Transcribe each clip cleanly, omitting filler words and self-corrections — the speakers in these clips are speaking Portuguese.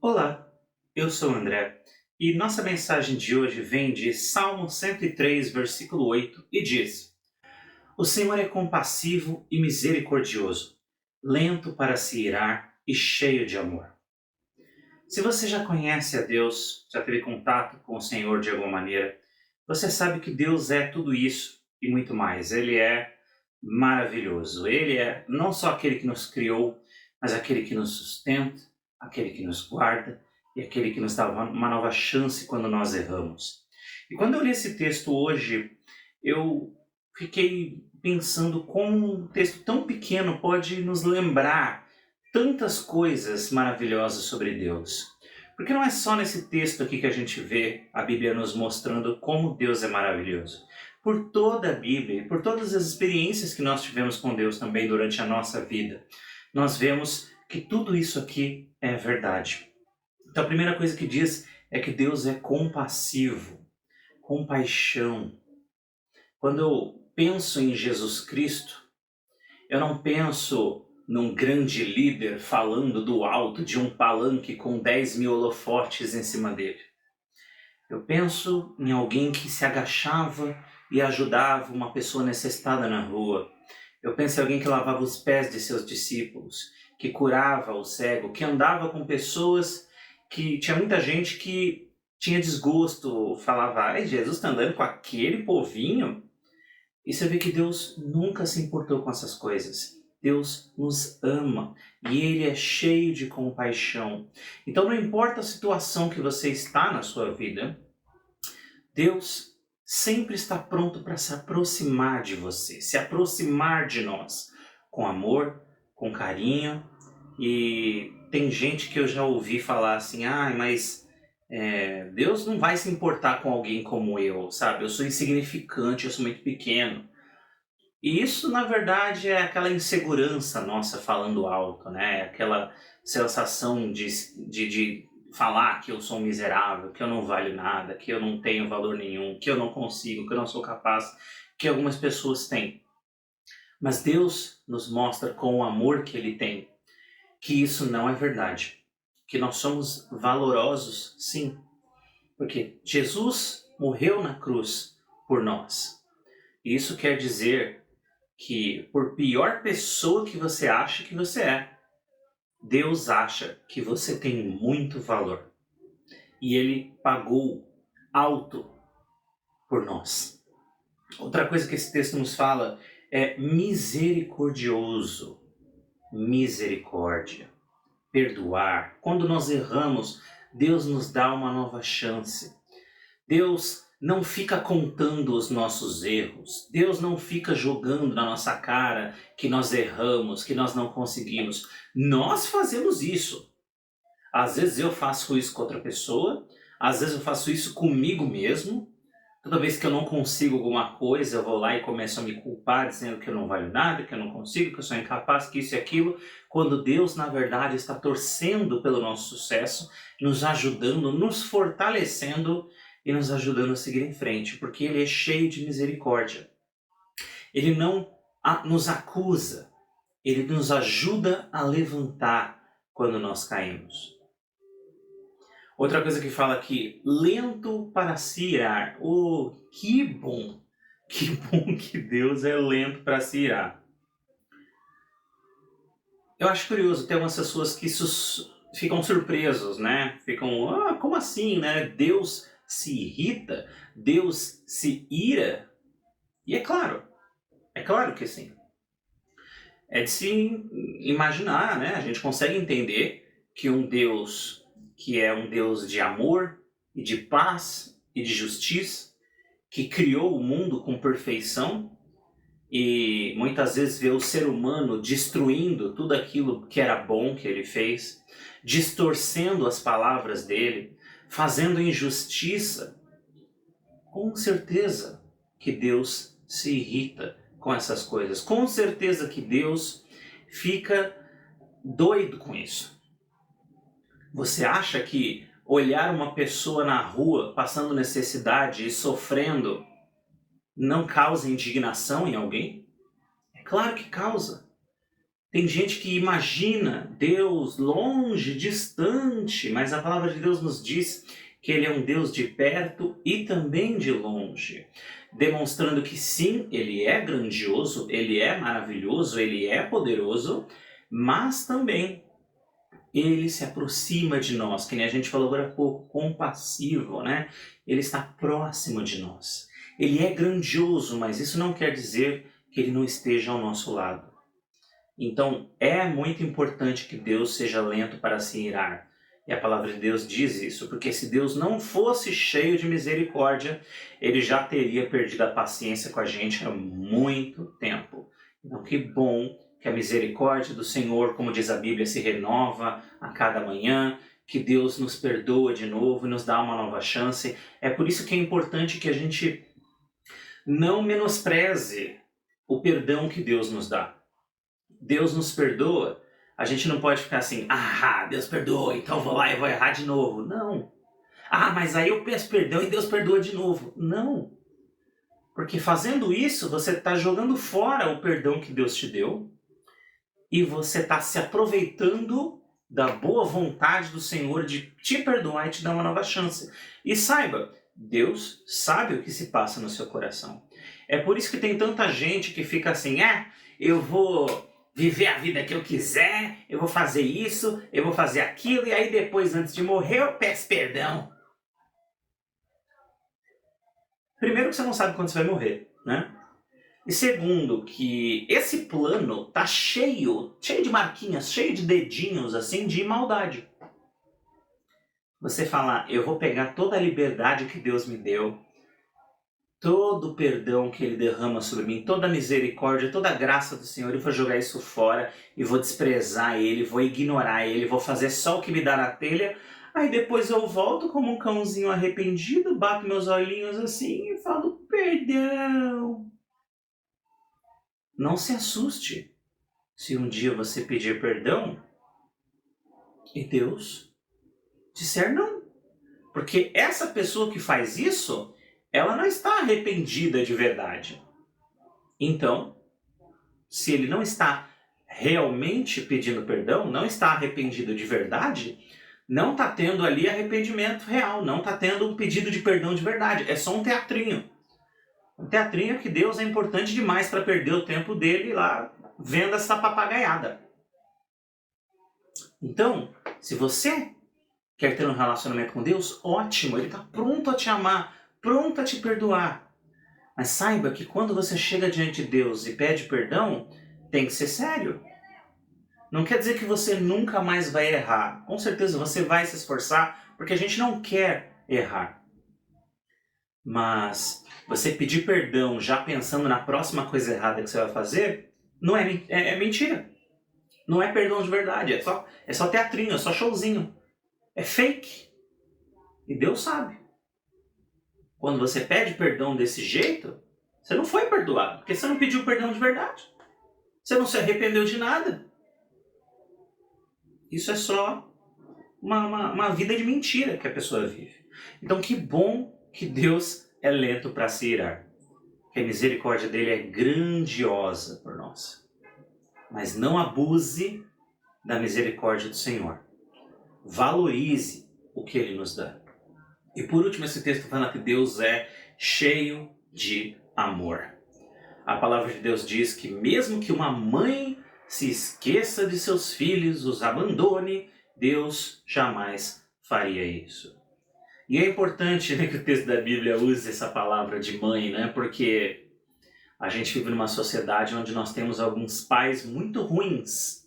Olá, eu sou o André e nossa mensagem de hoje vem de Salmo 103, versículo 8 e diz: O Senhor é compassivo e misericordioso, lento para se irar e cheio de amor. Se você já conhece a Deus, já teve contato com o Senhor de alguma maneira, você sabe que Deus é tudo isso e muito mais. Ele é maravilhoso. Ele é não só aquele que nos criou, mas aquele que nos sustenta, aquele que nos guarda e aquele que nos dá uma nova chance quando nós erramos. E quando eu li esse texto hoje, eu fiquei pensando como um texto tão pequeno pode nos lembrar tantas coisas maravilhosas sobre Deus. Porque não é só nesse texto aqui que a gente vê a Bíblia nos mostrando como Deus é maravilhoso. Por toda a Bíblia, por todas as experiências que nós tivemos com Deus também durante a nossa vida, nós vemos que tudo isso aqui é verdade. Então a primeira coisa que diz é que Deus é compassivo, compaixão. Quando eu penso em Jesus Cristo, eu não penso num grande líder falando do alto de um palanque com 10.000 holofotes em cima dele. Eu penso em alguém que se agachava e ajudava uma pessoa necessitada na rua. Eu penso em alguém que lavava os pés de seus discípulos, que curava o cego, que andava com pessoas que tinha muita gente que tinha desgosto, falava: ai, Jesus está andando com aquele povinho. E você vê que Deus nunca se importou com essas coisas. Deus nos ama e Ele é cheio de compaixão. Então não importa a situação que você está na sua vida, Deus sempre está pronto para se aproximar de você, se aproximar de nós, com amor, com carinho. E tem gente que eu já ouvi falar assim: ah, mas Deus não vai se importar com alguém como eu, sabe? Eu sou insignificante, eu sou muito pequeno. E isso, na verdade, é aquela insegurança nossa falando alto, né? Aquela sensação de falar que eu sou um miserável, que eu não valho nada, que eu não tenho valor nenhum, que eu não consigo, que eu não sou capaz, que algumas pessoas têm. Mas Deus nos mostra com o amor que Ele tem que isso não é verdade. Que nós somos valorosos, sim. Porque Jesus morreu na cruz por nós. E isso quer dizer que, por pior pessoa que você acha que você é, Deus acha que você tem muito valor. E Ele pagou alto por nós. Outra coisa que esse texto nos fala é misericordioso. Misericórdia. Perdoar. Quando nós erramos, Deus nos dá uma nova chance. Deus não fica contando os nossos erros. Deus não fica jogando na nossa cara que nós erramos, que nós não conseguimos. Nós fazemos isso. Às vezes eu faço isso com outra pessoa, às vezes eu faço isso comigo mesmo. Toda vez que eu não consigo alguma coisa, eu vou lá e começo a me culpar, dizendo que eu não valho nada, que eu não consigo, que eu sou incapaz, que isso e aquilo, quando Deus, na verdade, está torcendo pelo nosso sucesso, nos ajudando, nos fortalecendo e nos ajudando a seguir em frente, porque Ele é cheio de misericórdia. Ele não nos acusa, Ele nos ajuda a levantar quando nós caímos. Outra coisa que fala aqui, lento para se irar. Oh, que bom! Que bom que Deus é lento para se irar. Eu acho curioso, tem algumas pessoas que ficam surpresos, né? Ficam, como assim, né? Deus se irrita? Deus se ira? E é claro que sim. É de se imaginar, né? A gente consegue entender que um Deus que é um Deus de amor e de paz e de justiça, que criou o mundo com perfeição e muitas vezes vê o ser humano destruindo tudo aquilo que era bom que ele fez, distorcendo as palavras dele, fazendo injustiça. Com certeza que Deus se irrita com essas coisas. Com certeza que Deus fica doido com isso. Você acha que olhar uma pessoa na rua passando necessidade e sofrendo não causa indignação em alguém? É claro que causa. Tem gente que imagina Deus longe, distante, mas a palavra de Deus nos diz que Ele é um Deus de perto e também de longe, demonstrando que sim, Ele é grandioso, Ele é maravilhoso, Ele é poderoso, mas também Ele se aproxima de nós, que nem a gente falou agora há pouco, compassivo, né? Ele está próximo de nós. Ele é grandioso, mas isso não quer dizer que Ele não esteja ao nosso lado. Então, é muito importante que Deus seja lento para se irar. E a palavra de Deus diz isso, porque se Deus não fosse cheio de misericórdia, Ele já teria perdido a paciência com a gente há muito tempo. Então, que bom que a misericórdia do Senhor, como diz a Bíblia, se renova a cada manhã, que Deus nos perdoa de novo e nos dá uma nova chance. É por isso que é importante que a gente não menospreze o perdão que Deus nos dá. Deus nos perdoa, a gente não pode ficar assim, Deus perdoa, então vou lá e vou errar de novo. Não. Mas aí eu peço perdão e Deus perdoa de novo. Não. Porque fazendo isso, você está jogando fora o perdão que Deus te deu e você está se aproveitando da boa vontade do Senhor de te perdoar e te dar uma nova chance. E saiba, Deus sabe o que se passa no seu coração. É por isso que tem tanta gente que fica assim, eu vou viver a vida que eu quiser, eu vou fazer isso, eu vou fazer aquilo, e aí depois, antes de morrer, eu peço perdão. Primeiro que você não sabe quando você vai morrer, né? E segundo, que esse plano tá cheio de marquinhas, cheio de dedinhos, assim, de maldade. Você falar, eu vou pegar toda a liberdade que Deus me deu, todo o perdão que Ele derrama sobre mim, toda a misericórdia, toda a graça do Senhor, eu vou jogar isso fora e vou desprezar Ele, vou ignorar Ele, vou fazer só o que me dá na telha. Aí depois eu volto como um cãozinho arrependido, bato meus olhinhos assim e falo, perdão. Não se assuste se um dia você pedir perdão e Deus disser não. Porque essa pessoa que faz isso, ela não está arrependida de verdade. Então, se ele não está realmente pedindo perdão, não está arrependido de verdade, não está tendo ali arrependimento real, não está tendo um pedido de perdão de verdade. É só um teatrinho. Um teatrinho que Deus é importante demais para perder o tempo dele lá vendo essa papagaiada. Então, se você quer ter um relacionamento com Deus, ótimo, Ele está pronto a te amar, pronto a te perdoar. Mas saiba que quando você chega diante de Deus e pede perdão, tem que ser sério. Não quer dizer que você nunca mais vai errar. Com certeza você vai se esforçar, porque a gente não quer errar. Mas você pedir perdão já pensando na próxima coisa errada que você vai fazer, não é mentira. Não é perdão de verdade, é só teatrinho, é só showzinho. É fake. E Deus sabe. Quando você pede perdão desse jeito, você não foi perdoado, porque você não pediu perdão de verdade. Você não se arrependeu de nada. Isso é só uma vida de mentira que a pessoa vive. Então que bom que Deus é lento para se irar. Que a misericórdia dele é grandiosa por nós. Mas não abuse da misericórdia do Senhor. Valorize o que Ele nos dá. E por último, esse texto fala que Deus é cheio de amor. A palavra de Deus diz que mesmo que uma mãe se esqueça de seus filhos, os abandone, Deus jamais faria isso. E é importante, né, que o texto da Bíblia use essa palavra de mãe, né, porque a gente vive numa sociedade onde nós temos alguns pais muito ruins,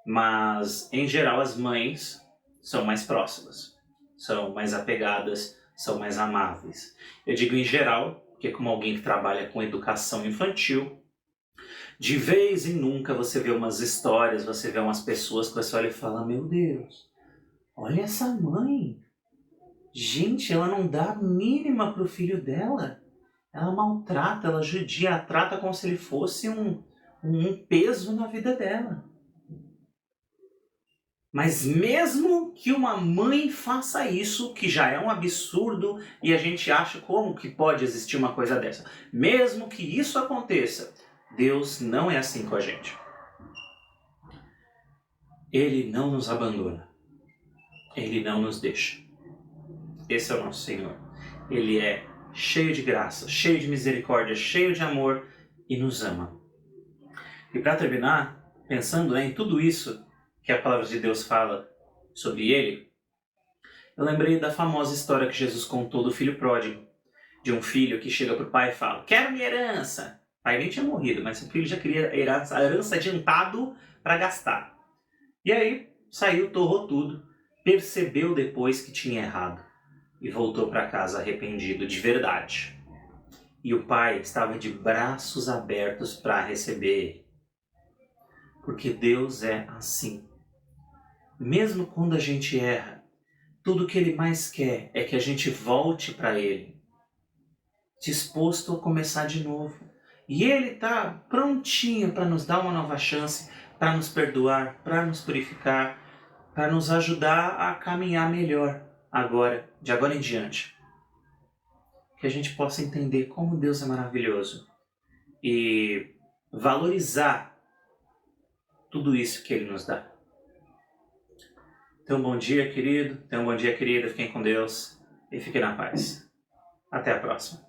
mas em geral as mães são mais próximas, são mais apegadas, são mais amáveis. Eu digo em geral, porque como alguém que trabalha com educação infantil, de vez em nunca você vê umas histórias, você vê umas pessoas que você olha e fala, meu Deus, olha essa mãe. Gente, ela não dá a mínima pro filho dela. Ela maltrata, ela judia, ela trata como se ele fosse um peso na vida dela. Mas mesmo que uma mãe faça isso, que já é um absurdo, e a gente acha como que pode existir uma coisa dessa. Mesmo que isso aconteça, Deus não é assim com a gente. Ele não nos abandona. Ele não nos deixa. Esse é o nosso Senhor. Ele é cheio de graça, cheio de misericórdia, cheio de amor e nos ama. E para terminar, pensando em tudo isso que a palavra de Deus fala sobre ele, eu lembrei da famosa história que Jesus contou do filho pródigo, de um filho que chega para o pai e fala: quero minha herança. O pai nem tinha morrido, mas o filho já queria a herança adiantado para gastar. E aí saiu, torrou tudo, percebeu depois que tinha errado e voltou para casa arrependido de verdade. E o pai estava de braços abertos para receber ele. Porque Deus é assim. Mesmo quando a gente erra, tudo que Ele mais quer é que a gente volte para Ele, disposto a começar de novo. E Ele está prontinho para nos dar uma nova chance, para nos perdoar, para nos purificar, para nos ajudar a caminhar melhor agora, de agora em diante. Que a gente possa entender como Deus é maravilhoso e valorizar tudo isso que Ele nos dá. Então, bom dia, querido. Então, bom dia, querida. Fiquem com Deus e fiquem na paz. Até a próxima.